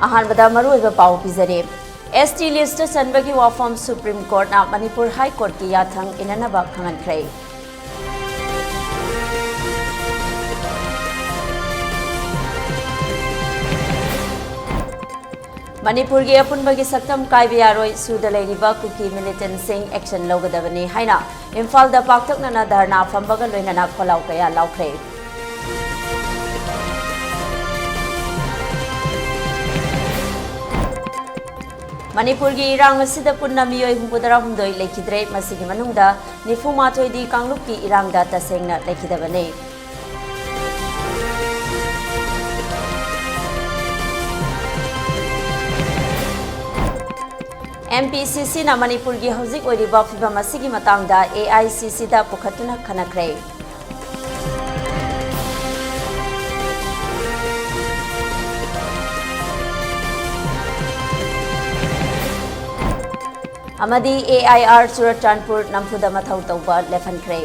अहानबदा मरुइबा पाउ पिजरे ST list चनबगी वाफम supreme court ना Manipur high court की याथंग इननबा खंगनख्रे मणिपुर की अपुनबगी सक्तम कायबे यारोय सुदा लेरिबा कुकी मिलिटेंट सिंह एक्शन लौगदबनी हाइना इम्फाल दा पाक्तकना धरना फंबगा लोइनना खोलाव कया लाउख्रे मणिपुर की इरांग असिदा पुन्ना मियोय हुंबुदरा हुंदोय लेखिद्रे मसिगी मनुंगदा निफुमाथोय दी कांगलुप की इरांगदा तसेंगना लेखिदबने MPCC ना मणिपुर की हौजिक ओइरिबा फिबम असिगी मतंगदा AICC दा पुखतुना खनख्रे अमदी AIR चुरचानपुर नमफुदा मथौ तौबा लेफनख्रे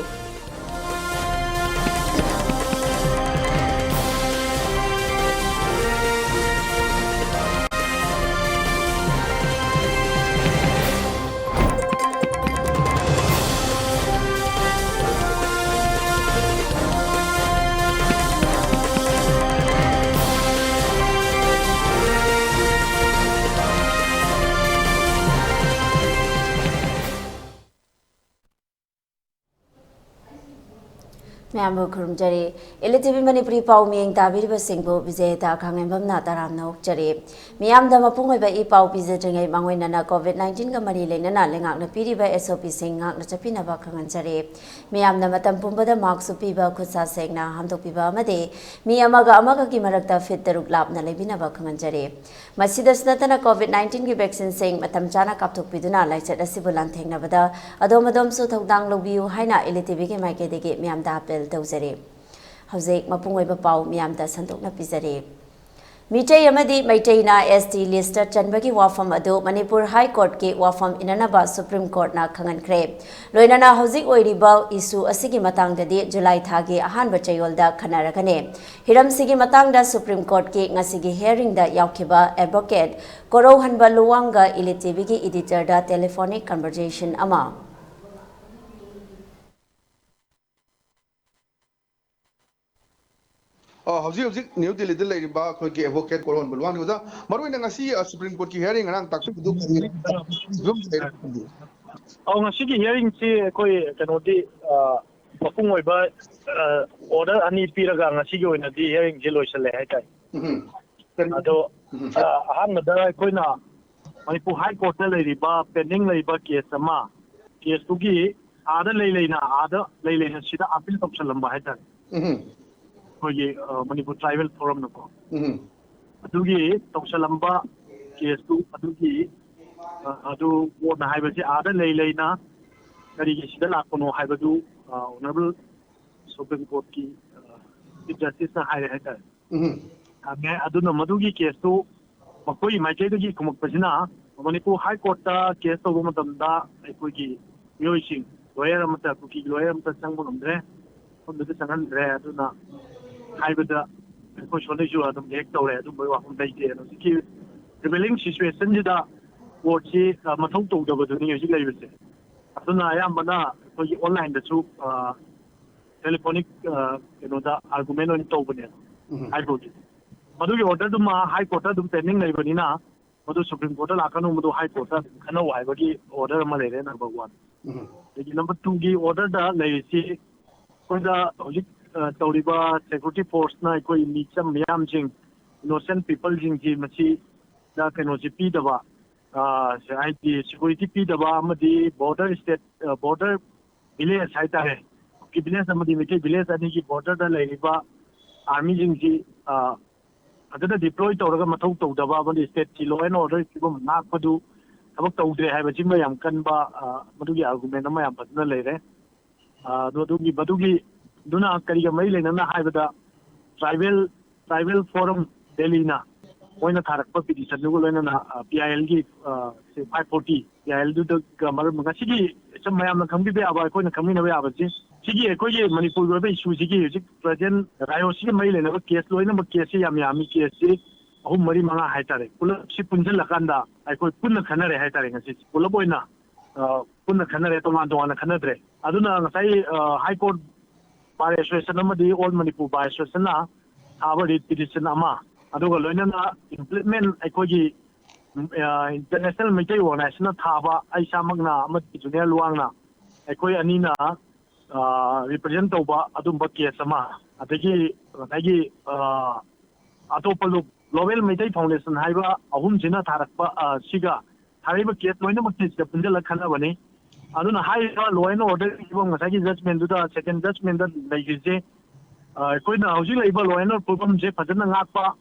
मैम खुरुमजरे ELITETV मणिपुरी पाउ मियंग ताबिरिबा सिंगबो विजयता खांगेंबमना तारामना उक्चरे मियाम दा मपुंगोइबा इ पाउ पिजद्रिङै मांगोइनना COVID-19 गा मरि लेनना लेंगाकना पिरिबा SOP सिंग गाकना चपिनबा खांगनजरे मियामना मतम पुंबदा मार्क्स पिबा खुसा सेंगना हमदोपिबा अमदे मि अमगा अमगा की मरकता फिट तरुक लापना लेबिनबा खांगनजरे मसिदसनतना COVID-19 की वैक्सीन सिंग मतम चाना कापथोकपिदुना लाइचत असिबु लांथेंगनबदा अदोमदोमसु थौदांग लोबियु हाइना ELITETV के माइकेदेगे मियामदा अपील तौजरे हौजिक मपुंगोइबा पाउ मियामदा संतोकना पिजरे मिटै अमदी मैटैना ST लिस्ट चनबगी वाफम अदो मणिपुर हाई कोर्ट के वाफम इननबा सुप्रीम कोर्ट ना खंगनख्रे लोइनना हौजिक ओइरिबा इशू असिगी मतंगददि जुलाई थागी अहानबा चयोलदा खनरगने हिरमसिगी मतंगदा सुप्रीम कोर्ट के ngasiगी हियरिंग दा यावखिबा एडवोकेट कोरौहनबा लुवांगा ELITETV की एडिटर दा टेलीफोनिक कन्वर्सेशन अमा हौजिक न्यू दिल्ली दा लेरिबा अखोइगे एडवोकेट कोरोन बुलवान गुदा मरुइना ngasi सुप्रीम कोर्ट की हियरिंग रंग ताकसु दुक ngasi की हियरिंग से कोई कनोदी मपुंग ओइबा ऑर्डर अनि पिरगा ngasi की ओइना दी हियरिंग जे लोइसले हाय ताई अदो अहानदा कोइना मणिपुर हाई कोर्ट लेरिबा पेंडिंग लेरिबा केस अमा केस तुगी आदा लेलेना सिदा अपील तोपसलंबा हाय ताई कोई मणिपुर ट्राइबल फोरम नको अदुगी तौसलंबा केस तु अदुगी अदु वोट हाइबसे आदा लेना करिगे सिदा लाकोनो हाइबदु ऑनरेबल सुप्रीम कोर्ट की चीफ जस्टिस ना हाइरे हाइता मैं अदुना मदुगी केस तु मकोई माइकेदगी कुमकपसिना मणिपुर हाई कोर्ट ता केस तोगो मतमदा अखोगी मियोइसिंग लॉयर अमता कुकी लॉयर अमता संगबो नमद्रे उनदे संगनद्रे अदुना हाइबदा कोई सोलेजु अदम हेक तौरे अदम बय वाफम दैते नोसिकी रिवेलिंग सिचुएशन जिदा कोर्टसी मथौ तौदबदुनी हजि लैबसे अदुना अयामबना कोई ऑनलाइन दसु टेलीफोनिक केनोदा आर्गुमेंट ओन तौबने हाइकोर्ट मदुगी ऑर्डर दुमा हाई कोर्ट दुम पेंडिंग लैबनिना मदु सुप्रीम कोर्ट लाकनो मदु हाई कोर्ट खनो हाइबगी ऑर्डर अमा लेरे नंबर 1 लेकिन नंबर 2 की ऑर्डर दा लैसी कोइदा हजि तौरीबा सिक्योरिटी फोर्स ना कोई मीचम मियाम जिंग इनोसेंट पीपल जिंग जी मची दा कनो जी पीदबा आईटी सिक्योरिटी पीदबा अमदी बॉर्डर स्टेट बॉर्डर विलेज हाइता है की विलेज अमदी मिके विलेज अनि की बॉर्डर दा लेरिबा आर्मी जिंग जी अददा डिप्लॉय तौरगा मथौ तौदबा अमदी स्टेट की लॉ एंड ऑर्डर की नाकपदु थबक तौदरे हाइबा जिंग मयाम कनबा मदुगी आर्गुमेंट मयाम फसना लेरे मदुगी दुना करिगा मई लेना हाइबदा ट्राइबल फोरम दिल्ली ना ओइना थारक पिटिशन दुगो लेना PIL की 540 PIL दु गमर मगसिगी सम मयाम खंबि बे आबा कोइना खमिना बे आबा सिगी कोई मणिपुर रो बे इशू सिगी प्रेजेंट रायो सिगी मई लेना case लोइना case yam yam case ahum mari manga hai tare pulap si punjal lakanda ai koi punna khanare hai tare ngasi pulap oina punna khanare toman toman khanadre aduna ngasai high court bar association amadi all Manipur bar association na thaba petition ama aduga loinana implement ai kogi international maitai organization thaba ai samagna amadi junior luangna ai koi anina represent tauba adumba case ama adagi ngai atopaluk Global Maitai Foundation haiba ahum jina tharakpa siga thariba case loina makti sida punjala khanabani aduna haiba loina order ibong ngasagi judgment duda second judgment da laigise koina hauji laiba loina problem je fajana ngakpa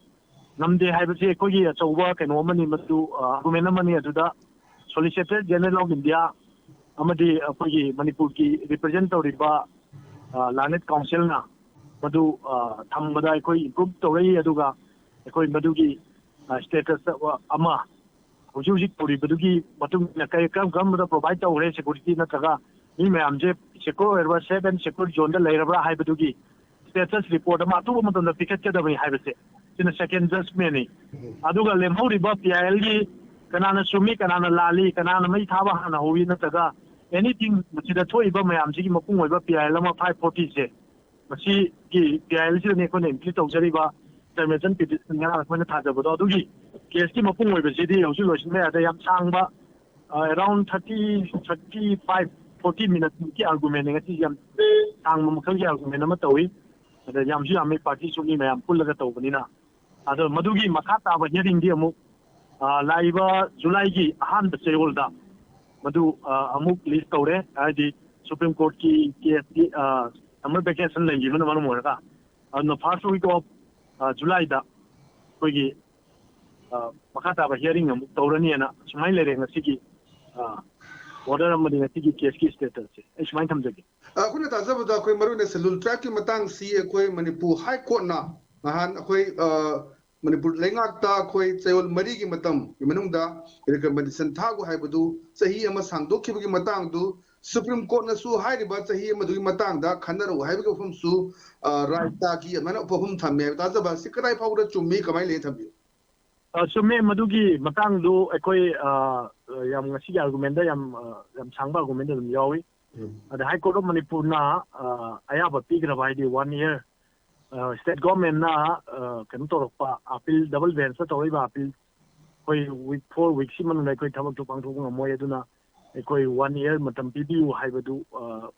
namde haiba je kogi achauba keno mani matu argument mani aduda Solicitor General of India amadi kogi Manipur ki represent tawriba Lanet Council na madu thambada koi improve tawrai aduga koi madugi status ama hujik puri madugi matung na kai kam da provide tawre security na taga ni mayam je secure erba 7 secure zone da leirabra hai madugi status report ama tu matung da ticket ka da bai hai base sina second judgment ni aduga lemhori ba PIL gi kanana sumi kanana lali kanana mai thaba hana howi na taga anything sida thoi ba mayam ji mapung oi ba PIL ama 540 je masi gi PIL ji ne ko ne implement tawjari ba termination petition ngana ko na thajabado adugi case ki mapung oi besidi hausi loisin me ada yam sangba around 35 40 minutes ki argument ngati yam sang mamakal ki argument ama tawi ada yam ji ame party suni me yam pullaga tawbanina ado madugi makata ba hearing di amu laiba July gi ahan da cheyolda madu amuk list tawre adi Supreme Court ki case ki summer vacation lengi mana mana moraka no first week of July da kogi makata ba hearing am tawrani na sumai lere ngasigi order amadi ngasigi case ki status ai sumai thamjagi kuna tajabada koi marune selul track ki matang si koi Manipur High Court na nahan koi Manipur lengakta koi chayol mari ki matam manungda recommendation thagu haibadu sahi ama sangdokhiba ki matang du Supreme Court na su hairiba sahi ama du matang da khanaro haiba ki phum su right ta ki mana phum thamme tajaba sikrai phawra chummi kamai le thambi summe madugi matang du ekoi yam ngasi argument da yam sangba argument da yawi ada High Court of Manipur na ayaba pigra bai di 1 year state government na kan torpa appeal double bench sa toiba appeal koi week 4 weeks man na koi thabak tu pangthu ngomoi aduna koi 1 year matam pibiu haibadu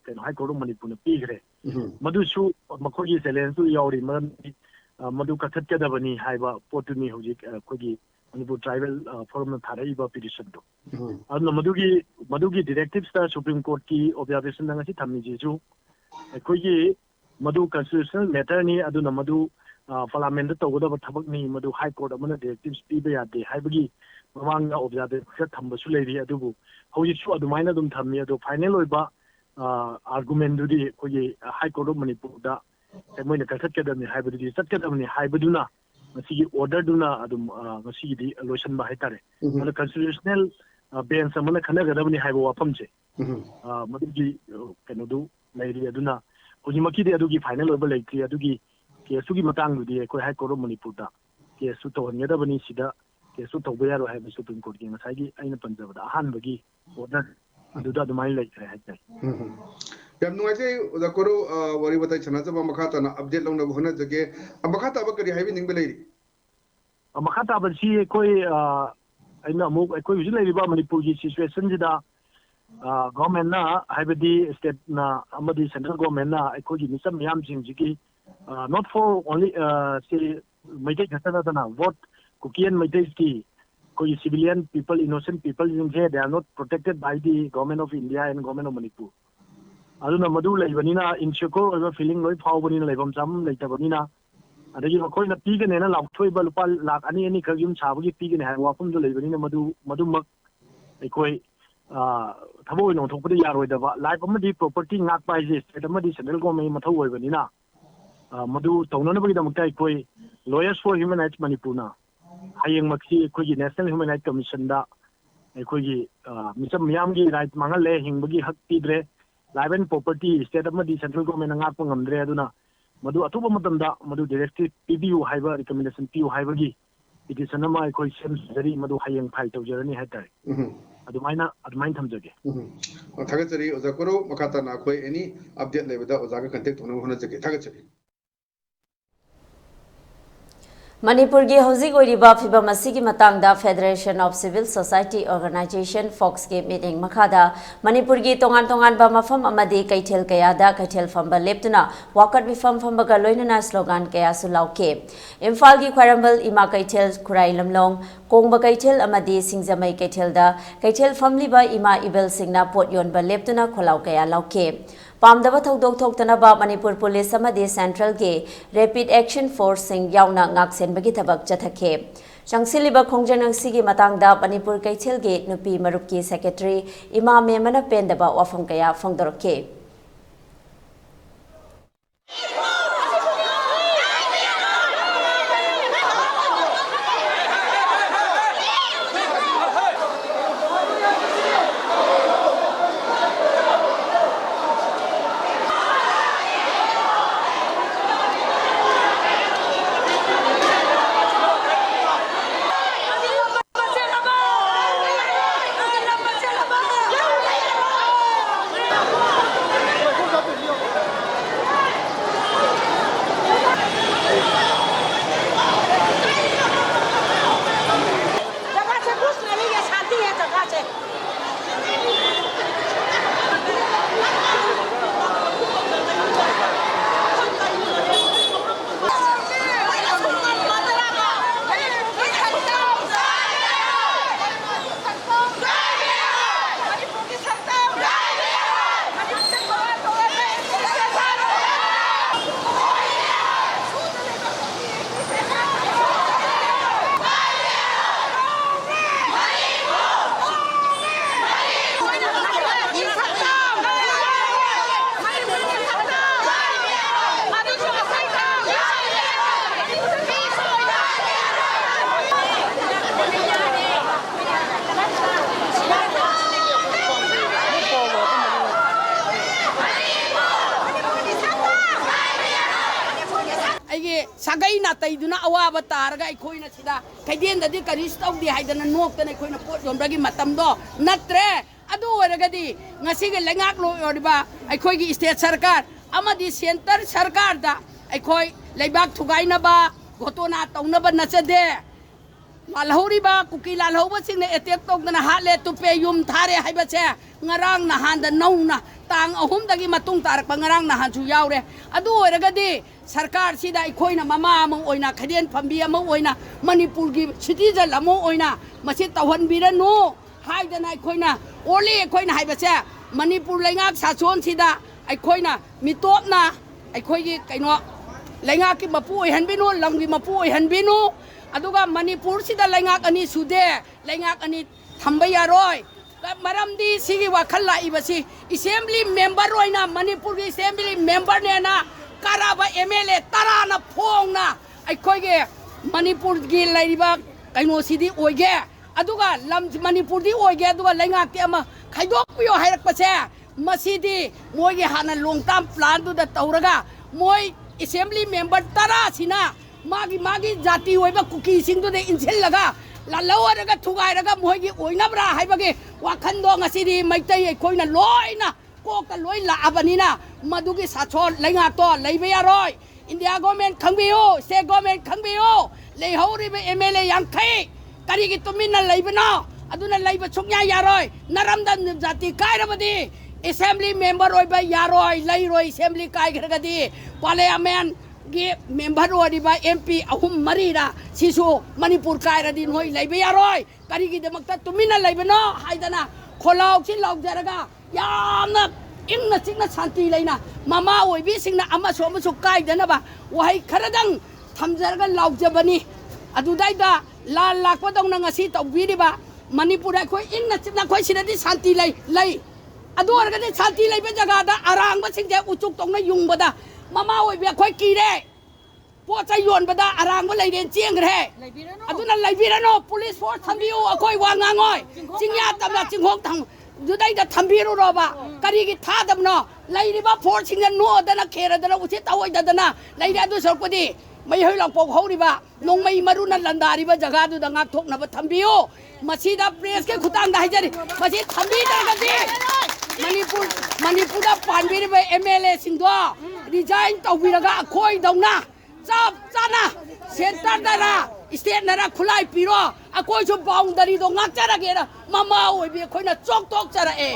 kan High Court of Manipur na pigre madu su makogi challenge tu yauri man madu kathat kadabani haiba potuni hojik kogi Manipur tribal forum na tharaiba petition to aduna madugi directives ta Supreme Court ki observation na ngasi thammi ji ju kogi madu constitutional matter ni aduna madu parliament da tawda thabak ni madu High Court amana directives piba yade haibagi mamang observation thamba su leiri adubu hoji su adumaina dum thammi adu final oiba argument dudi kogi High Court of Manipur da moina kathat kadamni haibadi chatkadamni haibaduna masigi order duna adum masigi di lotion ba haitare mana constitutional bench amana khanagadamni haiba wafamche madugi kenodu leiri aduna hojimaki de adugi final oiba leitri adugi kesu gi matang dudi koi High Court of Manipur da kesu tawhanyadabani sida kesu tawba yaro haiba Supreme Court gi ngasagi aina panjabada ahanbagi order aduda adumai leitri haitai yam nuaje da koro wari batai chana jaba makhata na update long na bhona jage makhata ba kari haibi ning belai makhata ba si koi aina mu koi hujin lai ba Manipur gi situation jida government na haibadi state na amadi central government na koi gi misam yam jing jigi not for only say maitai khata na vote kukian maitai ki koi civilian people innocent people in here they are not protected by the government of India and government of Manipur aduna madu leibanina insecure oiba feeling loi phawbanina leibam cham leitabamina adagi makoina pigane na laukthoi ba lupa lakh ani ani khagim chabagi pigane ha wafum do leibanina madu mak ekoi thabo ino thokpade yaroi da ba life amadi property ngak pai je state amadi central government mathau oibanina madu taunana bagi da maktai ekoi lawyers for human rights Manipur na hayeng maksi ekoi gi national human rights commission da ekoi gi misam miyam gi right mangal le hingbagi hak tidre life and property state amadi central government ngakpa ngamdre aduna madu atuba matamda madu directive PBU haiba recommendation PU haibagi petition ꯑꯃ ꯑꯩꯈꯣꯏ ꯁꯦꯝꯖꯔꯤ ꯃꯗꯨ ꯍꯌꯦꯡ file ꯇꯧꯖꯔꯅꯤ ꯍꯥꯏꯇꯥꯔꯦ ꯑꯗꯨꯃꯥꯏꯅ ꯊꯝꯖꯒꯦ ꯊꯥꯒꯠꯆꯔꯤ ꯑꯣꯖꯥ ꯀꯣꯔꯧ ꯃꯈꯥ ꯇꯥꯅ ꯑꯩꯈꯣꯏ ꯑꯦꯅꯤ ꯑꯞꯗꯦꯠ ꯂꯩꯕꯗ ꯑꯣꯖꯥꯒ ꯀꯟꯇꯦꯛ ꯇꯧꯅꯕ ꯍꯣꯠꯅꯖꯒꯦ ꯊꯥꯒꯠꯆꯔꯤ ꯃꯅꯤꯄꯨꯔꯒꯤ ꯍꯧꯖꯤꯛ ꯑꯣꯏꯔꯤꯕ ꯐꯤꯚꯝ ꯑꯁꯤꯒꯤ ꯃꯇꯥꯡꯗ federation of civil society organisation ꯐꯣꯛꯁꯀꯤ ꯃꯤꯠꯌꯦꯡ ꯃꯈꯥꯗ ꯃꯅꯤꯄꯨꯔꯒꯤ ꯇꯣꯉꯥꯟ ꯇꯣꯉꯥꯟꯕ ꯃꯐꯝ ꯑꯃꯗꯤ ꯀꯩꯊꯦꯜ ꯀꯌꯥꯗ ꯀꯩꯊꯦꯜ ꯐꯝꯕ ꯂꯦꯞꯇꯨꯅ ꯋꯥꯀꯠ ꯃꯤꯐꯝ ꯐꯝꯕꯒ ꯂꯣꯏꯅꯅ ꯁ꯭ꯂꯣꯒꯥꯟ ꯀꯌꯥꯁꯨ ꯂꯥꯎꯈꯤ ꯏꯝꯐꯥꯜꯒꯤ ꯈ꯭ꯋꯥꯏꯔꯝꯕꯟ ꯏꯃꯥ ꯀꯩꯊꯦꯜ ꯈꯨꯔꯥꯏ ꯂꯝꯂꯣꯡ ꯀꯣꯡꯕ ꯀꯩꯊꯦꯜ ꯑꯃꯗꯤ ꯁꯤꯡꯖꯃꯩ ꯀꯩꯊꯦꯜꯗ ꯀꯩꯊꯦꯜ ꯐꯝꯂꯤꯕ ꯏꯃꯥ ꯏꯕꯦꯜꯁꯤꯡꯅ ꯄꯣꯠ ꯌꯣꯟꯕ ꯂꯦꯞꯇꯨꯅ ꯈꯣꯜꯂꯥꯎ ꯀꯌꯥ ꯂꯥꯎꯈꯤ ꯄꯥꯝꯗꯕ ꯊꯧꯗꯣꯛ ꯊꯣꯛꯇꯅꯕ ꯃꯅꯤꯄꯨꯔ ꯄꯨꯂꯤꯁ ꯑꯃꯗꯤ ꯁꯦꯟꯇ꯭ꯔꯦꯜꯒꯤ ꯔꯦꯄꯤꯗ ꯑꯦꯛꯁꯟ ꯐꯣꯔꯁꯁꯤꯡ ꯌꯥꯎꯅ ꯉꯥꯛꯁꯦꯟꯕꯒꯤ ꯊꯕꯛ ꯆꯠꯊꯈꯤ ꯆꯪꯁꯤꯜꯂꯤꯕ ꯈꯣꯡꯖꯪ ꯑꯁꯤꯒꯤ ꯃꯇꯥꯡꯗ ꯃꯅꯤꯄꯨꯔ ꯀꯩꯊꯦꯜꯒꯤ ꯅꯨꯄꯤ ꯃꯔꯨꯞꯀꯤ ꯁꯦꯀ꯭ꯔꯦꯇꯔꯤ ꯏꯃꯥ ꯃꯦꯃꯅ ꯄꯦꯟꯗꯕ ꯋꯥꯐꯝ ꯀꯌꯥ ꯐꯣꯡꯗꯣꯔꯛꯈꯤ Sagai na tay duna awaba taraga ikhoy na sida kaiden dadi karistaw di haidana nokta na ikhoy na pot yombragi matam do natre adu waragadi ngasi ga lengak lo yoriba ikhoy gi state sarkar amadi center sarkar da ikhoy leibak thugai na ba gotona tawna ba nachade lalhori ba kuki lalhoba sing na attack tok na hale tu pe yum thare haiba che ngarang na handa nauna tang ahum dagi matung tarak pangarang na hanchu yaure adu waragadi सरकार सिदा इखोइना mama among ओइना खदेन फंबी among ओइना Manipur की citizen among ओइना मसे तहन बिरनु हाइदना इखोइना ओली इखोइना हाइबसे मणिपुर लेंगाक सासोन सिदा इखोइना मिटोपना इखोइगी canoe लेंगाक की मपु ओइहनबिनु लमगी मपु ओइहनबिनु अदुगा मणिपुर सिदा लेंगाक अनि सुदे लेंगाक अनि थंबा यारोय मरमदी सिगी वखल लाइबसी असेंबली मेंबर ओइना मणिपुर की असेंबली मेंबर नेना Karaba MLA tarana phongna aikhoige Manipur gi laiba kaino sidi oige aduga lam Manipur di oige aduga laingak te ama khaidok piyo hairak pase masidi moigi hana long term plan du da tauraga moi assembly member tara sina magi jati oiba kuki sing du de insil laga la lawaraga thugai raga moigi oina bra haibage wakhando ngasidi maitai aikhoina loina Koka loi la abanina madugi sachol lenga to leibe yaroi India government khangbiyo state government khangbiyo leihori be MLA yankai kari gi tumina leibana aduna leiba chungya yaroi naramdan jati kairabadi assembly member oi ba yaroi leiroi assembly kai gragadi parliament gi member oi ba MP ahum marira sisu Manipur kairadi noi leibe yaroi kari gi demakta tumina leibana haidana kholau chi lauk jaraga Yamna ingna chingna santi laina mama oibi singna ama so kai dana ba wahai kharadang thamjarga laujabani adudai da la lakwa dong na ngasi tawbiri ba Manipur khoi ingna chingna khoi sinadi santi lai adu orga de santi lai be jaga da arang ba singje uchuk tong na yung bada mama oibi khoi kire po cha yon bada arang ba lai den chieng re aduna lai birano police force thambiu akhoi wa ngangoi chingya tamla chinghong thang Judai da Tambiru Roba, Karigi Tadamno, Lady Bapor Sing and no, then a care, then I was it away, then Lady Adu Sokudi, mấy hơi lọc bọc hậu đi ba nông mấy mà run lần đà đi ba jaga tu đang ngắt thuốc nạp thầm biu mà chỉ đã press cái khutang đại chơi mà chỉ thầm bi đây cái gì Manipur đã phản bi với MLA sinh đó design tàu bi ra khôi đồng na chắp chana center đó na state na ra khulai piro à khôi cho boundary đó ngắt chara cái đó mama ơi bi khôi na chok chok chara eh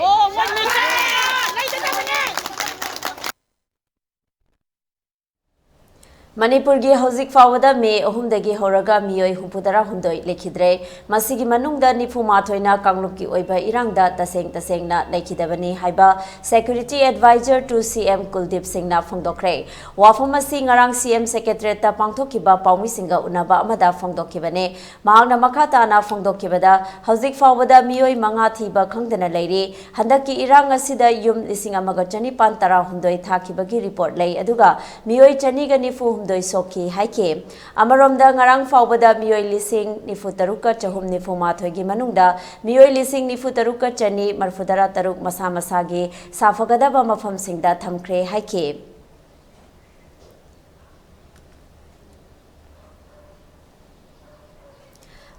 Manipur gi hauzik fawada me ohumdagi horaga miyoi hupudara hundoi lekhidre masigi manungda nifuma thoina kanglup ki oiba irangda tasengna lekhidabani haiba security advisor to CM Kuldip Singh na phongdokre wafamasi ngarang CM secretary ta pangthokiba paumi singa unaba amada phongdokibane mahangna makhata na phongdokibada hauzik fawada miyoi manga thiba khangdana leiri handaki irang asida yum lising amaga chani pan tara hundoi thakibagi report lei aduga miyoi chani ga nifu doi soki haike amarom da ngarang fawbada miyoi lising nifu taruka chahum nifu mathoi gi manungda miyoi lising nifu taruka chani marfudara taruk masa masagi safagada ba mafam singda thamkre haike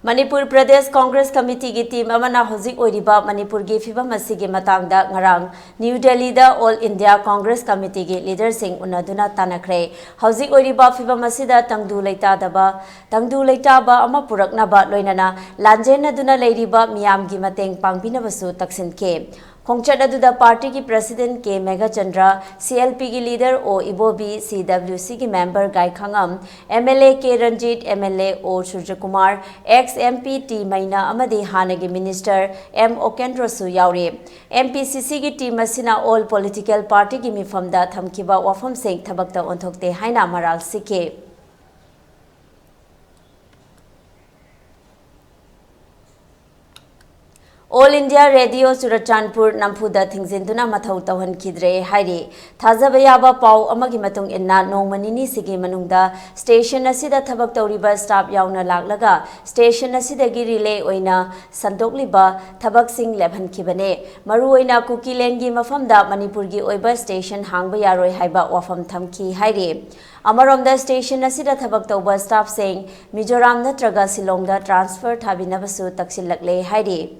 Manipur Pradesh Congress Committee ki team amana hozik oiriba Manipur gi fibam asigi matangda ngarang New Delhi da All India Congress Committee ki leader sing unaduna tanakre hozik oiriba fibam asida tangdu leita ba ama purakna ba loinana lanjena duna leiriba miyam gi mateng pangbina basu taksin ke Khongchat aduda party ki president K Mega Chandra, CLP ki leader O Ibobi, CWC ki member Gai Khangam, MLA K Ranjit, MLA O Surya Kumar, ex MP T Maina amadi hanagi minister M Okendra su yauri. MPCC ki team asina all political party ki mifamda thamkiba wafam sing thabakta onthokte haina maral sike. All India Radio Surachandpur Nampuda Thingzinduna Mathau Tawhan Kidre Hairi Thazabayaba Pau Amagi Matung Inna Nongmanini Sigi Manungda Station Asida Thabak Tauriba Staff Yauna Laglaga Station Asida Girile Oina Sandokliba Thabak Sing Lebhan Kibane Maru Oina Kukilengi Mafamda Manipurgi Oiba Station Hangbayaroi Haiba Wafam Thamki Hairi Amaromda Station Asida Thabak Tauba Staff saying Mizoram Natraga Silongda Transfer Thabinabasu Taksilakle Hairi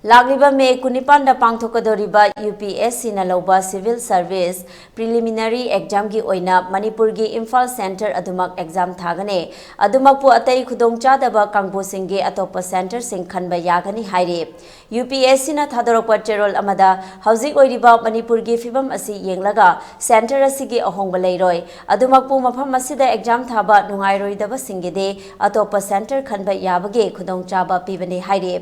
Lagliba me kunipanda pangthokadoriba UPSC na loba civil service preliminary exam gi oina Manipur gi Imphal center adumak exam thagane adumak pu atai khudong chadaba kangbo singge atopa center sing khanba yagani haire UPSC na thadorokpa cherol amada hauzik oiriba Manipur gi fibam asi yenglaga center asigi ahongba leiroi adumak pu mafam asida exam thaba nungairoi daba singede atopa center khanba yabage khudong chaba pibane haire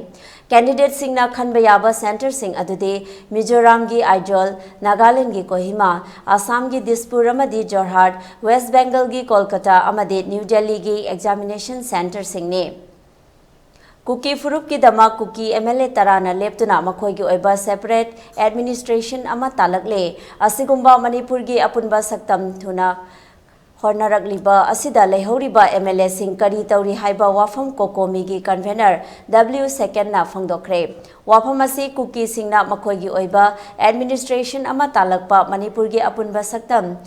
candidate singna khanba yaba center sing adude Mizoram gi Aizol, Nagaland gi Kohima, Assam gi Dispur amadi Jorhat, West Bengal gi Kolkata amadi New Delhi gi examination center sing ne. Kuki Furup ki dama Kuki MLA Tarana leptuna makhoi gi oiba separate administration ama talakle asigumba Manipur gi apunba saktam thuna Hornaragliba asida lehoriba MLA sing kari tauri haiba wafam kokomi gi convener W second na phongdokre wafam asi Kuki singna makhoi gi oiba administration ama talakpa Manipur gi apunba saktam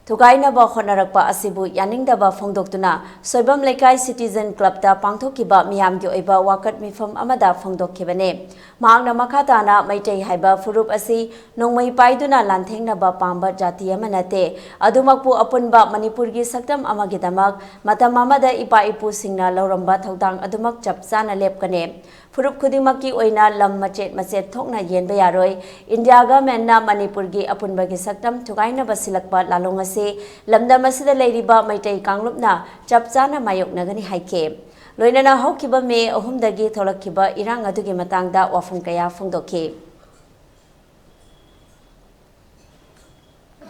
Thugaina ba khonarakpa asibu yaningdaba phongdoktuna soibam lekai citizen club ta pangthokiba miyam gi oiba wakat mifam amada phongdokhibane maangna makhata na maitei haiba furup asi nongmai paiduna lanthengna ba pamba jati amanate adumakpu apunba Manipur gi saktam amagi damak matam amada ipa ipu singna lauramba thaudang adumak chapchana lepkane furup khudimaki oina lam machet thokna yenba yaroi India government na Manipur gi apunba gi saktam thugaina basilakpa lalong se lamdam asida leiriba maitai kanglupna chapchana mayok nagani haike loinana haukiba me ahumdagi tholakkiba irang adugi matangda wafum kaya phongdokhe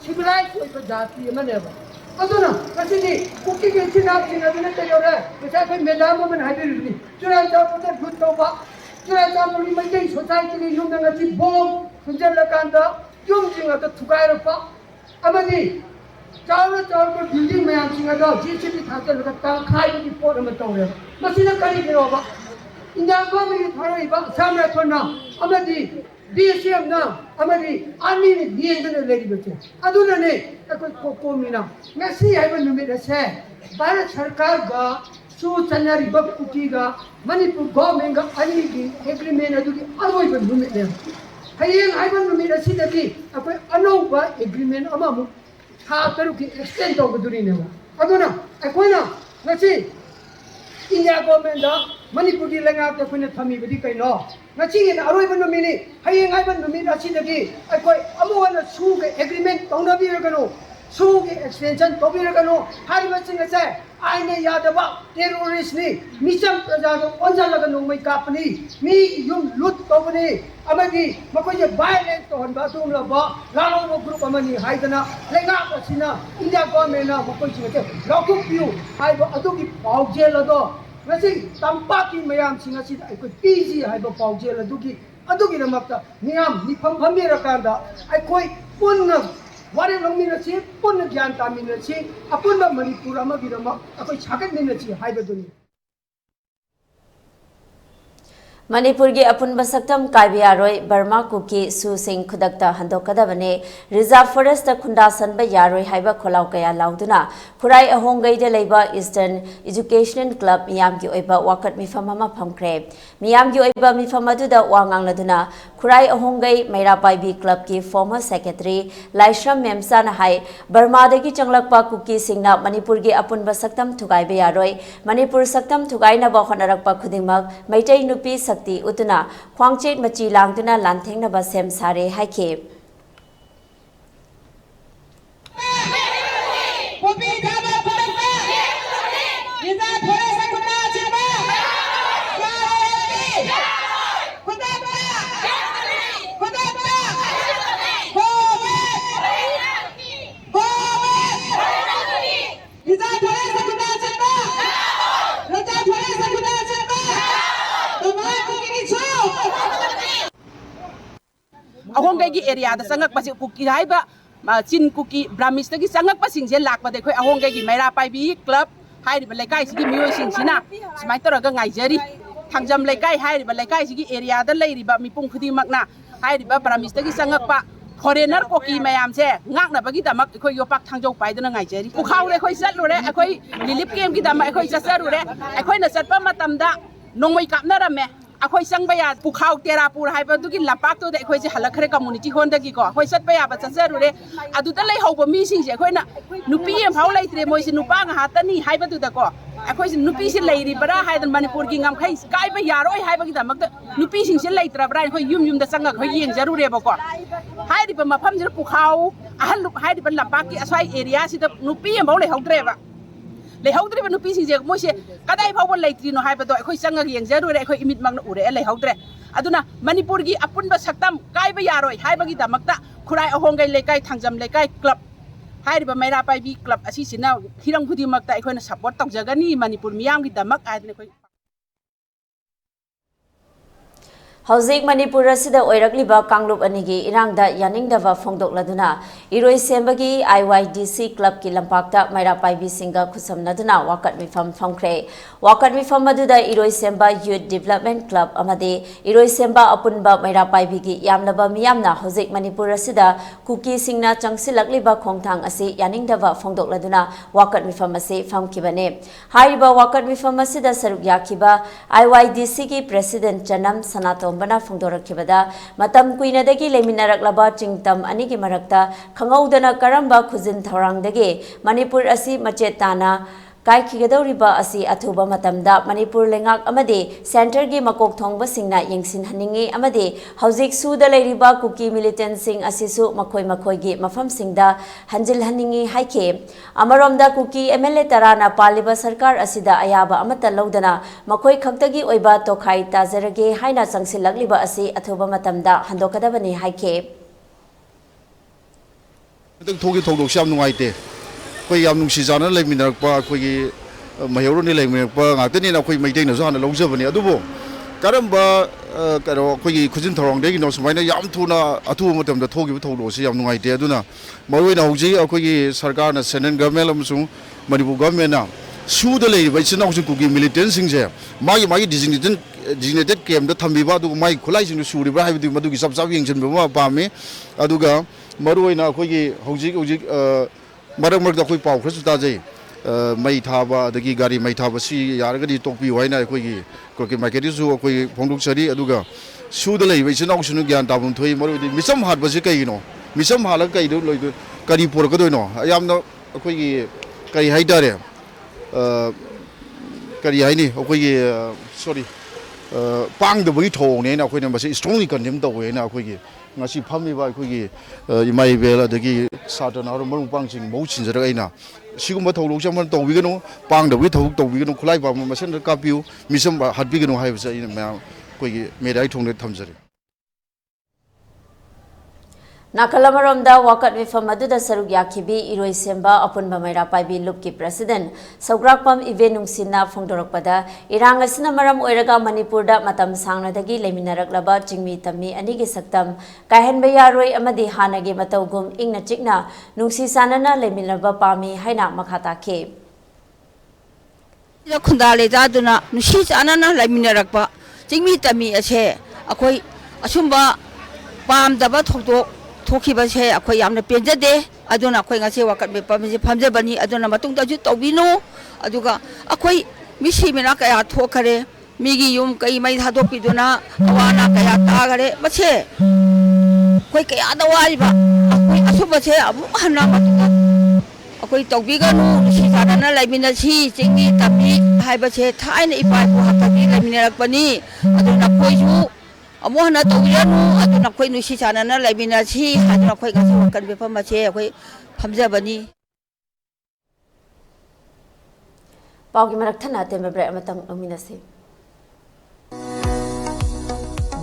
civilized oiba jati amaneba aduna asidi kuki gi chinap chinaduna tayore bisa kai medam man hadiribni churan tapute gut toba churan tapuri maitai society ni yumna ngati bom sunjala kanda yum jinga to thugaira pa amadi Chawla building mayam singa GCP thakal ka khai ni pot am tawre masina kari kero ba inda ba mi tharo iba samra thona amadi DSM na amari army ni DN na lady bache aduna ne akoi komina ngasi haiba numit ase Bharat Sarkar ga su chanari bab kuki ga Manipur government ga ani gi agreement adu gi aroi ba numit ne hayeng haiba numit ase dagi akoi anova agreement amamu tha taru ki extend to guduri ne aduna akoi na ngasi India government da Manipur di lenga ta kuna thami bidi kai no ngachi in aroi ban numini hayeng ai ban numini asi dagi akoi amuwana su ge agreement tongna bi ragano su ge extension to bi ragano hari ba singa sai aine yadaba terrorist ni misam praja go onja lagano mai kapni mi yum lut tobni amagi makoi je violence to hanba tum la ba lalo group amani haidana lenga asina India government na makoi singa lokup piu hai ba adugi pauje lado Nasi tampaki mayam singa sida ay ko easy ay ba pauje la dugi na makta niyam ni pamira kanda ay ko punna wari long mina si punna gyan ta mina si apunna Manipur ama girama akoy chagat mina si ay ba duni Manipur gi apun basaktam kaibiyaroi Burma kuki su sing khudakta handokadabane reserve forest ta khunda sanba yaroi haiba kholau kaya lauduna khurai ahongai de leiba Eastern Education Club miyam gi oiba wakat mifam ama phamkre miyam gi oiba mifam aduda wangang laduna khurai ahongai mairapai bi club ki former secretary Laishram Memsa na hai Burma dagi changlakpa kuki singna Manipur gi apun basaktam thugai be yaroi Manipur saktam thugai na ba khonarakpa khudingmak maitai nupi sakti utuna khwangchet machi langtuna lanthengna ba sem sare haike ahongai gi area da sangak pasi kuki haiba chin kuki bramis da gi sangak pasing je lak pade khoi ahongai gi maira pai bi club hairi ba lekai sigi mioi sing sina smai tora ga ngai jari thangjam lekai hairi ba lekai sigi area da leiri ba mipung khudi makna hairi ba bramis da gi sangak pa foreigner koki mayam se ngak na bagi damak khoi yopak thangjau pai da ngai jari ku khau le khoi sat lu re khoi lilip game gi damak khoi sasaru re khoi na sat pa matam da nongmoi kapna rame akhoi sang baya pukhau terapur haiba dugi lapak to de akhoi je halakhre community honda gi ko akhoi sat baya ba chasaru re adu ta lei hobo mi sing je akhoi na nupi em phau lai tre moi se nupa nga hatani haiba du da ko akhoi se nupi se lei ri bara haidan Manipur gi ngam khai kai ba yaroi haiba gi damak da nupi sing se lei tra bra akhoi yum da sanga khoi yeng jaru re ba ko haidi ba mafam je pukhau ahal lup haidi ba lapak ki asai area si da nupi em phau lei hau tre ba le haudre ba nupi sing je mo se kadai phau lei tri no hai ba do akhoi sanga yeng jaru re akhoi imit mang na ure le haudre aduna Manipur gi apun ba saktam kai ba yaroi hai ba gi damakta khurai ahongai lekai thangjam lekai club hai ba maira pai bi club asi sina hirang khudi makta akhoi na support tok jagani Manipur miyam gi damak adne khoi Hauzik Manipur asida oirakliba Kanglup anigi irangda yaningdava phongdokladuna iroi sembagi IYDC club ki lampakta maira paibi singa khusamnaduna wakat mifam phongkre wakat mifam aduda iroi semba youth development club amade iroi semba apunba maira paibi gi yamlaba miyamna Hauzik Manipur asida kuki singna changsilakliba khongthang ase yaningdava phongdokladuna wakat mifam ase phamkibane haiba wakat mifam asida saruk yakiba IYDC ki president Janam Sanato bana phongdorakhibada matam kuinadagi leminaraklaba chingtam anigi marakta khangaudana karamba khujin thorangdagi Manipur asi machetana kai khigadoriba asi athuba matamda Manipur lengak amade center gi makok thongba singna yengsin haningi amade hauzik suda leiriba kuki militant sing asisu makhoi gi mafam singda hanjil haningi haike amaromda kuki MLA tarana paliba sarkar asida ayaba amata laudana makhoi khaktagi oiba tokhai tajarage haina changsilagliba asi athuba matamda handokadabani haike thogi thogdok syam nungaite koi yam nungsi jana leminarpa koi mayoro ni leminarpa ngateni na koi maiteng na jana lojabani adubo karamba karo koi khujin thorong degi no sumaina yam thuna athu matam da thogi thogdo si yam nungaite aduna maroi na hoji koi sarkar na central government amsung Manipur government na suda lei bai china hoji kugi militant sing je magi designation designated camp da thambiba adu mai khulai sing suribra haibdi madugi sab sab yengchinba ma pame aduga maruina akhoi hojik marak marak da khoi pau khrasu ta jai mai thaba adagi gari mai thaba si yaragadi tokpi waina akhoi ko market su akhoi phongduk chari aduga suda lei bai sinau sunu gyan tabum thoi marudi misam hat basi kai no misam hala kai do loi kari por ka do no ayamna akhoi kari haidare kari haini akhoi sorry pang the way tone na akhoi na basi strongly condemn the way na akhoi ngasi phami ba akhoi imai bela dagi satan aru marung pang sing mo chin jara aina sigumba tholok jaman to wi gano pang the way thok to wi gano khulai ba masen ka piu misam hat bi gano hai ba sai ma akhoi medai thong de thamjari Nakalamaromda wakat mifam aduda saruk yakibi iroi semba apun bamaira paibi lupki president Saugrakpam Ivenung Sinna Fongdorokpada irang asina maram oiraga Manipurda matam sangnadagi leminaraklaba jingmi tammi anigi saktam kahenba yaroi amadi hanagi matawgum ingna chikna nungsi sanana leminarba pami haina makhata ke khundale jaduna nusi sanana leminarakba jingmi tammi ase akoi asumba pam daba thokdok Tokiba say akoy yamna penjade aduna akoy ngase wakat me pamje phamjabani aduna matungda ju tawbino aduga akoy misi mena kaya thokare migi yum kai mai thadopiduna awana kaya tagare bache akoy kaya dawariba akoy asuba se amu hana matuga akoy tawbiganu sisana laimina si jingi tapi haiba se thaina ipai ko hakati laimina rakpani aduna akoy ju amuhana tawiranu aduna khoi nusi chanana laibina si aduna khoi gasi wakan be phama che khoi phamjabani paugi marak thana te mebre amatang ominase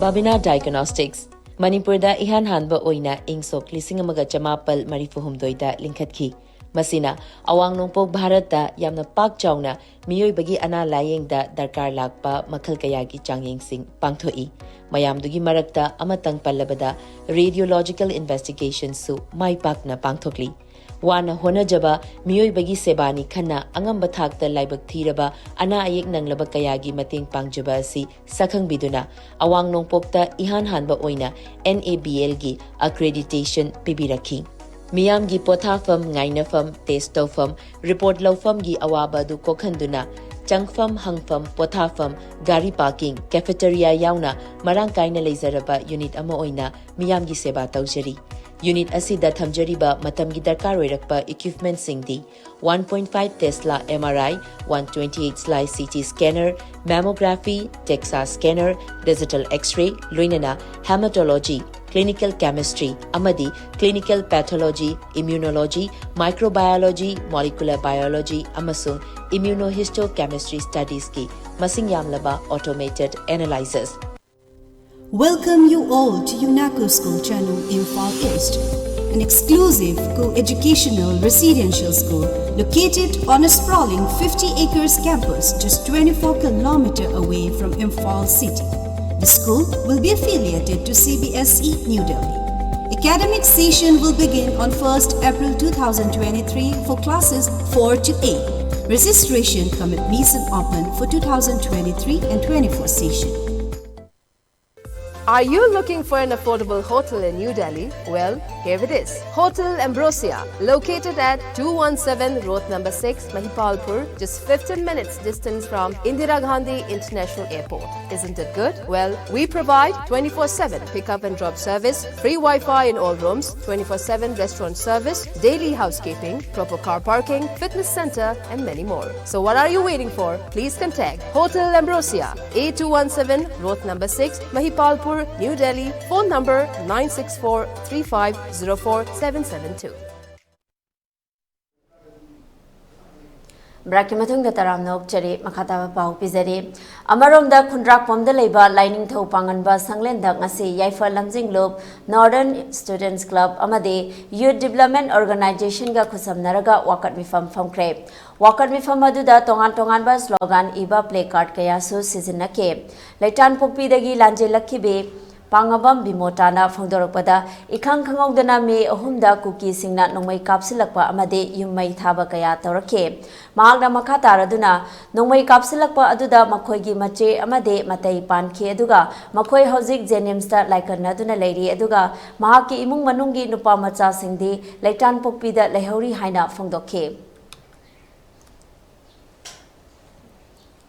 Babina Diagnostics Manipur da ihan hanba oina ingsok lising amaga chamapal marifuhumdoi da linkhatki Masina awang nongpok Bharat da yamna pak chawna miyoi bagi ana layeng da darkar lakpa makhal kaya gi changyeng sing pangthoi mayamdugi marakta amatang pallabada radiological investigation su mai pakna pangthokli wana hona jaba miyoi bagi sebani khana angamba thakta laibak thiraba ana ayek nanglaba kaya gi mateng pangjaba si sakhang biduna awang nongpokta ihan hanba oina NABL gi accreditation pibirakhi Miyam gi pothafam ngainafam testofam report lawfam gi awaba du kokhanduna changfam hangfam pothafam gari parking cafeteria yauna marang kaina leizaraba unit ama oina miyam gi seba tawjari unit asida thamjariba matam gi darkar oirakpa equipment singdi 1.5 Tesla MRI 128 slice CT scanner mammography DEXA scanner digital x-ray loinana hematology clinical chemistry amadi clinical pathology immunology microbiology molecular biology amasung immunohistochemistry studies ki masing yamlaba automated analyzers Welcome you all to UNACO School Channel Imphal East, an exclusive co-educational residential school located on a sprawling 50 acres campus just 24 km away from Imphal city. The school will be affiliated to CBSE New Delhi. Academic session will begin on 1st April 2023 for classes 4 to 8. Registration come at recent open for 2023 and 24 session. Are you looking for an affordable hotel in New Delhi? Well, here it is. Hotel Ambrosia, located at 217 Road number 6, Mahipalpur, just 15 minutes distance from Indira Gandhi International Airport. Isn't it good? Well, we provide 24/7 pickup and drop service, free Wi-Fi in all rooms, 24/7 restaurant service, daily housekeeping, proper car parking, fitness center, and many more. So what are you waiting for? Please contact Hotel Ambrosia, A217 Road number 6, Mahipalpur, New Delhi. Phone number 964-3504-772. Braki mathung da taram nok chari makata pau pizari amarom da khundrak pomda leiba lining thau panganba sanglen da ngasi yaifa lamjing lob Northern Students Club amade Youth Development Organization ga khusam naraga wakat mifam famkre wakat mifam adu da tongan ba slogan iba play card kaya su season nake laitan pokpi dagi lanje lakhibe Pangabam Bimotana Fondorpada Ikang Kangogdana Me Ahumda Kuki Singna Nomai Kapsilakpa Amade Yumai Thaba Kaya Torake Magna Makata Raduna Nomai Kapsilakpa Aduda Makoigi Mache Amade Matei Panke Aduga Makoi Hozik Jenimsta like another lady Aduga Mahaki Imung Manungi Nupa Macha Singdi Leitan Pokpida Lehori Haina Fondoke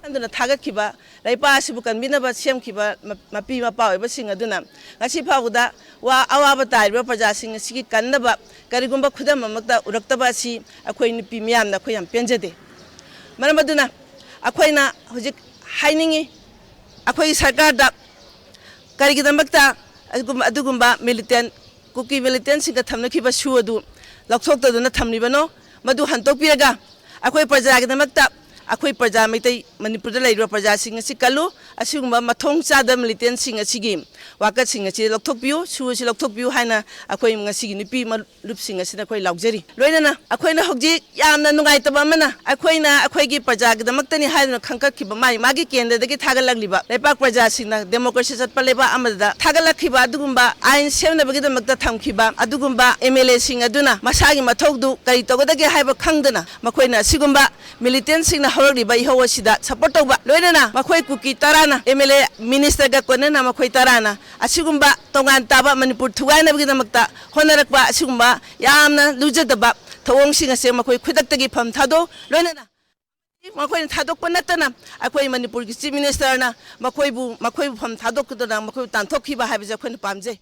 anduna thagat kiba laipa sibu kan binaba sem kiba mapi mapa oiba sing aduna ngasi phabuda wa awaba taiba praja sing sigi kannaba karigumba khudam amakta uraktaba si akhoi nupi miyam na khoi yam penjade maram aduna akhoina hojik hainingi akhoi sarkar da karigidamakta adugumba militant kuki militant singa thamna kiba shu adu laksokta duna thamnibano madu hantokpiraga akhoi praja gidamakta akhoi praja maitai manipur da lairo praja sing asi kalu asigumba mathong chada militant sing asigi wakat sing asi lokthokpiu su asi lokthokpiu haina akhoi ngasigi nupi malup sing asi na khoi laujari loinana akhoina hogji yamna nungai taba mana akhoina akhoigi praja gidamaktani haina khangka khiba mai magi kendra dagi thagalagliba lepak praja singna democracy chatpa leba amada thagalakiba adugumba ain semna bagidamakta thamkiba adugumba MLA sing aduna masagi mathogdu kari togodagi haiba khangdana makhoina sigumba militant sing horriba iho sida support toba loinana makhoi kuki tarana MLA minister ga konana makhoi tarana asigumba tongan taba manipur thugaina bigidamakta honarakba asigumba yamna lujadaba thawong singa se makhoi khudaktagi pham thado loinana makhoi thadokpa natana akhoi manipur gi chief minister na makhoi bu pham thadokdana makhoi tanthokhiba haibaje khoi pamje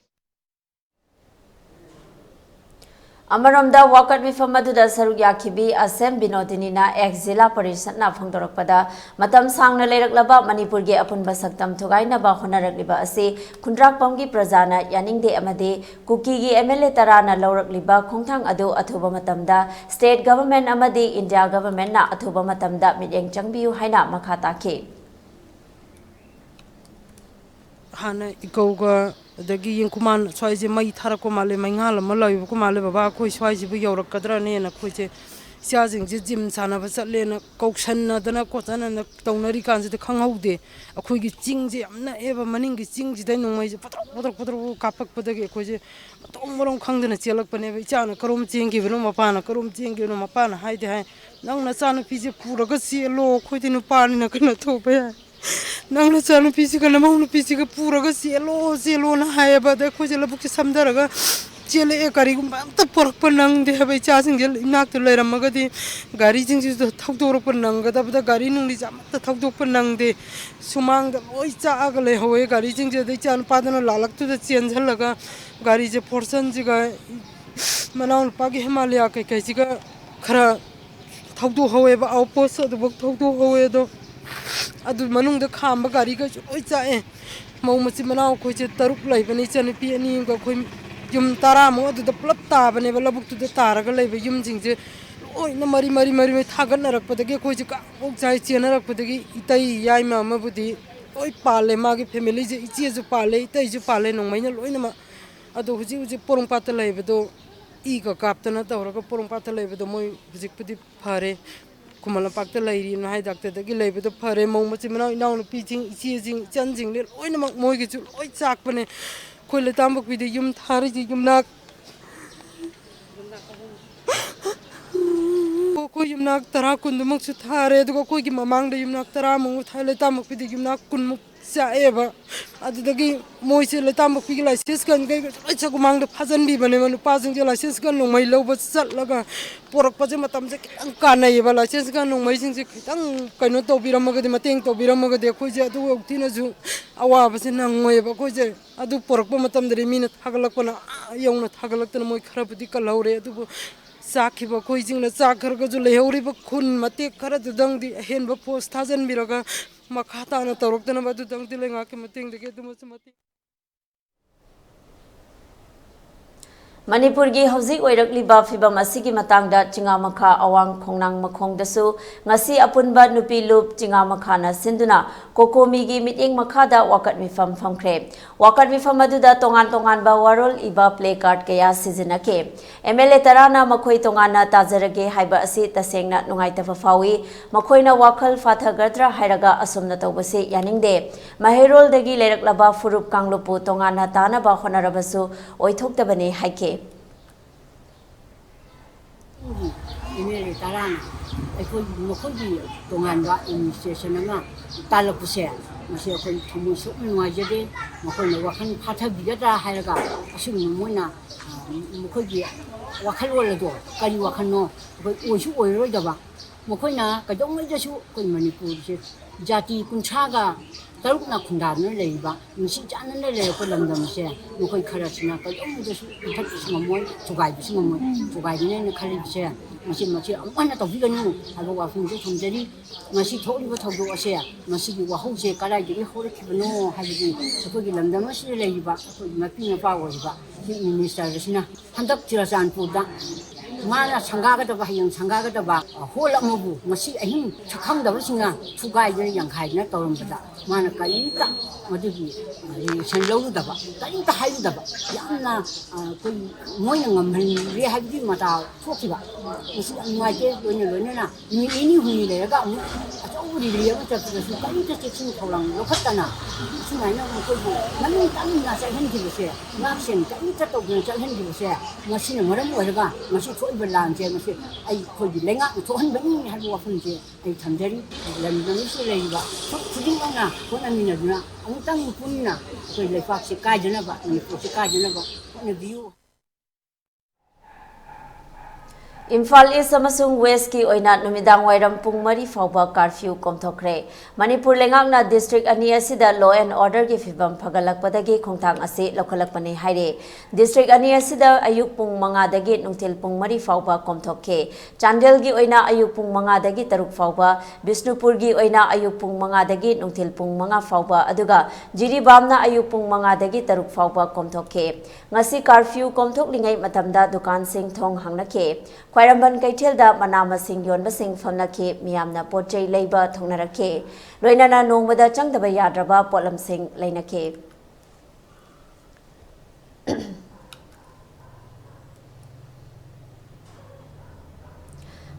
Amaramda Wakat Mifamaduda Sarugya Kibi Asem Binodinina ex Zilla Parisatna Fongdorakpada Matam Sangna Leraklaba Manipur ge Apun Basaktam Tugaina Ba Honarakliba Ase Kundrak Pamgi Prajana Yaningde Amade Kuki gi MLA Tarana Laurakliba Khongthang Adu Athuba Matamda State Government Amade India Government na Athuba Matamda Midyeng Changbiu Haina Makhata ke Hana Ikoga dagi yung kuman swai je mai thara ko male mai ngal ma lai ko male baba khoi swai je bu yorak kadra ne na khoi je sia jing je jim sana ba chatle na koksan na dana ko tana na tonari kan je khang haude akhoi gi ching je amna eba maning gi ching ji dai nong mai je patro kapak padagi khoi je tong morong khang dana chelak pane ba cha na karom ching gi bno ma pa na karom ching gi no ma pa na hai de hai nang na cha na pi je pura ga si lo khoi de no pa ni na kana tho ba nang na chanu pisi ka namang na pisi ka pura ka selo na haya ba da ko jela buk samdara ga chele e kari gum ba ta porak pa nang de ba cha sing gel inak to leram ga di gari jing ji thok dor pa nang ga da gari nung li jam ta thok dor pa nang de sumang ga oi cha ga le hoye gari jing ji de chan pa da na lalak tu da chen jhal laga gari je forsan ji ga manaun pa gi himalaya kai kai ji ga khara thok do hoye ba au pos do buk thok do hoye do adu manung da khamba gari ga oi cha e mau machi manau khoi che taruk lai bani chan pi ani ga khoi yum tara mo adu da plap ta bane bala buk tu da tar ga lai ba yum jing je oi na mari thagan na rak pa da ge khoi che ka ok chai chen na rak pa da gi itai yai ma ma budi oi pale ma gi family je ichi je pale itai je pale nong mai na loi na ma adu huji porong pa ta lai ba do I ga kap ta na ta ra ga porong pa ta lai ba do moi hujik pudi phare kumala pakta lairi na hai dakta da gi leibe to phare mo ma chimna inaw na pi jing chi jing chan jing le oi na mak moi gi chu oi chak pane khoi le tam bak pi de yum thari ji yum nak ko yum nak tara kun du mak chu thare du ko gi mamang de yum nak tara mo thai le tam bak pi de yum nak kun muk cha eba adu da gi moi se le tam bak pi gi la sis kan ge oi cha kumang de phajan bi bane manu pa jing je la sis kan long mai lo ba chat laga porak pa je matam je kitang kanai bala sis kan long mai jing je kitang kaino to biram ma ge de mateng to biram ma ge de khoi je adu ti na ju awa ba se nang moi ba khoi je adu porak pa matam de mi na thagalak pa na yong na thagalak ta moi khara pudi kal hore adu sakhi ba khoi jing na chak khar ga ju le hori ba khun mate khara du dang di hen ba post thajan bi raga makhata na torok na ba du dang di lenga ke mateng de ke du ma mate Manipur gi hauzik oirakliba fibam asigi matangda chingamakha awang khongnang makhongdasu ngasi apunba nupi lup chingamakha na sinduna kokomi gi meeting makhada wakat mifam famkhre wakat mifam aduda tongan ba warol iba play card kaya sizinake MLA tarana makhoi tongana tajarage haiba asi tasengna nungaitaba fawi makhoina wakhal fathagadra hairaga asumna tawbase yaningde maherol dagi leraklaba furup kanglupu tongana tana ba honarabasu oithoktabane haike ini tarana aku mukudi tongan ba administration nga talapuse masih aku tumusuk mengajar makoi wakan patah biada haraga asyik muna mukudi wakal wala do kali wakan no oisu oiro daba makoi na kadong aja su koi Manipur se jati kunchaga taruk na khundar na leiba nisi jana na le ko lamdam se makoi kharachna kadong aja su ithat sumoi chugai sumoi chugai ne khali se masih amana tawiganu alo wa fun je thumjari masih tholi ba thawdo ase masih wa hau je karai gi hore khibno haji ko gi lamdam se leiba ko mapi na pa wa ba minister resina handak tirasan puda mana sangaga da bahayang sangaga da ba hol amabu masih ahim chakham da singa thugai je yang khai na tawram bada mana kai ka madugi sanlau da ba kai ta hai da ba yamna ko moi ngam han re haji mata thoki ba masih anwai je loine na ini huni le ga mu achau ri ri ma ta su kai ta chin tholang lo khatana sinai na ko ko nan tan na sa hen ji se na sen kai ta to ga hen ji se masih maram wa ga masih Belan je masih ai ko di lenga to han bani ha wa fun je ai thamjari lam lam se le ba thuding na ko na mina duna ang tang punna ko le fa se ka jana ba ni ko se ka jana ba ne view Imphal East amasung West ki oina numidang wairam pung mari fawba curfew komthokre Manipur lengakna district ani asida law and order ki fibam phagalakpadagi khongthang ase lokhalakpane haire district ani asida ayuk pung manga dagi nungtil pung mari fawba komthokke Chandel gi oina ayuk pung manga dagi taruk fawba Bisnupur gi oina ayuk pung manga dagi nungtil pung manga fawba aduga Jiribamna ayuk pung manga dagi taruk fawba komthokke ngasi curfew komthoklingai matamda dukan sing thong hangnake Khairamban Kaithelda manama sing yonba sing famnake miyamna potjai leiba thongnarake loinana nongmada changdaba yadraba potlam sing leinake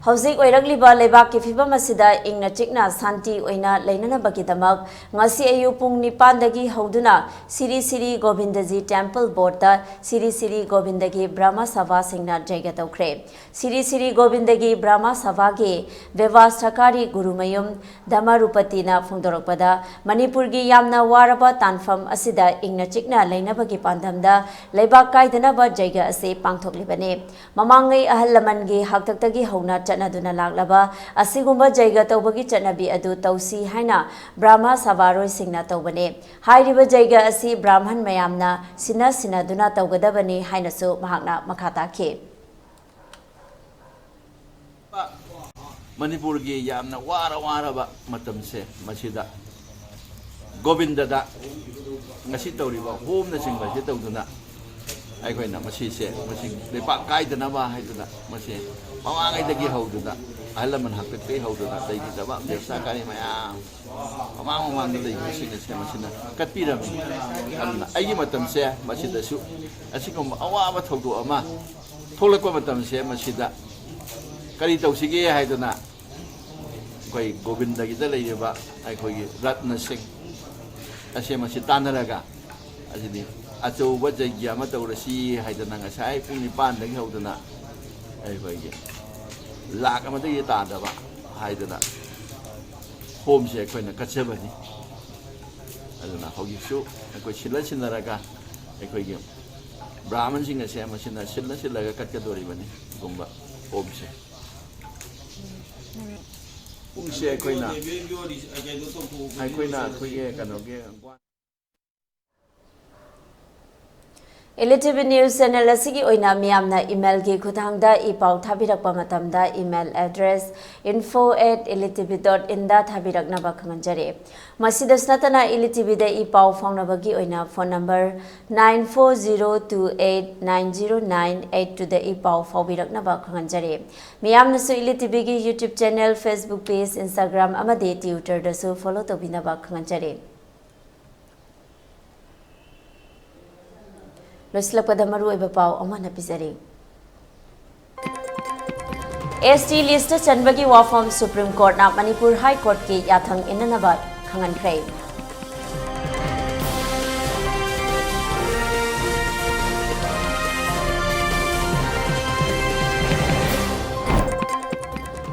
Hauzik oiragliba lebak ki fibam asida ingna chikna santi oina leinana bagidamak ngasi ayu pung nipan dagi hauduna Siri Govindaji Temple Board ta Siri Govindagi Brahma Sabha singna jaiga tawkhre Siri Govindagi Brahma Sabha ge Vevasthakari Gurumayum Dhamarupati na phongdorokpada Manipur gi yamna waraba tanfam asida ingna chikna leinabagi pandamda lebak kaidana ba jaiga ase pangthoklibane mamangai ahallaman gi haktaktagi hauna Chanaduna laglaba asigumba jaiga tawbagi chanabi adu tausi haina Brahma Savaroi singna tawbane hairiba jaiga asi Brahman mayamna sina duna tawgadabani haina su mahakna makhata ke Manipur gi yamna wara ba matamse masida Govinda da ngasi tawriba homna singba je tawduna aikoina masise masi lepa kaidana ba haiduna masi mamangai dagi hauduna ahalaman hakte hauduna dai gi daba desa kari maya mamang dai gi masina katpiram anna aigi matam se masida su asikom awaba thaudu ama tholakwa matam se masida kari tawsige haiduna koi Govinda gi da leiba aikoi gi ratna singh ase masi tanaraga asidi achouba jagi ama tawrasi haidana ngasai pung nipan dagi hauduna ai khoigi lak ama dagi tadaba haidana home se khoina kachabani aduna hogi su ko sinaraga ai khoigi brahman singa se ama silaga katkadori bani gumba home se pung se khoina ai khoina khoige kanoge ELITETV News Channel asigi oina miyamna email gi khutangda ipau thabirakpa matamda email address info@elitetv.in da thabiraknaba khanganjare masidas natana ELITETV da ipau faunabagi oina phone number 9402890982 da ipau faubiraknaba khanganjare miyamna su ELITETV gi YouTube channel Facebook page Instagram amade Twitter da su follow tobinaba khanganjare Loslappada maru oiba pau amana pizari ST list chanbagi wafam Supreme Court na Manipur High Court ki yathang inanaba khangankhrai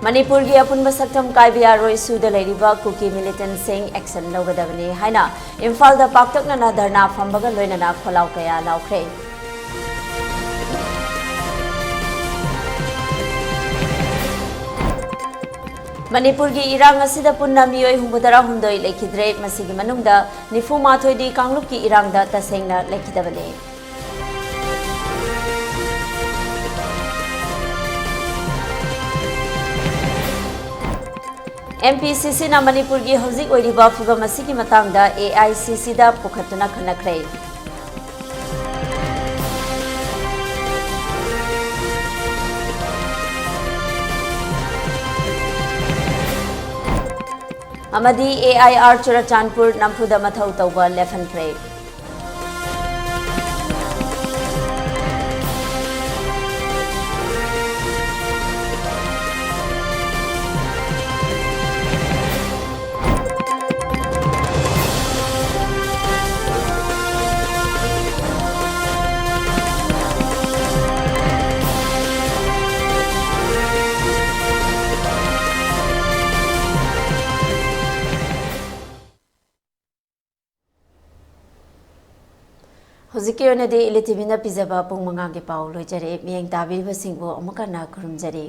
Manipur gi apunba saktham kaibiya roi suda leiriba kuki militant sing action logadabani haina Imphal da paktakna na dharna fambaga loinana kholau kaya laukhre Manipur gi irang asida punna miyoi humbudara hundoi lekhidre masigi manungda nifu mathoi di kanglup ki irang da tasengna lekhidabani MPCC na Manipur gi hojik oiriba fiba masigi matangda AICC da pukhatuna khanakhrei Amadi AIR Churachandpur Nampuda mathau tauba lefankhrai Hojiki onade ELITETV na pizaba pung manga ge pau loijare miyeng tabiriba singbo amukana khurumjari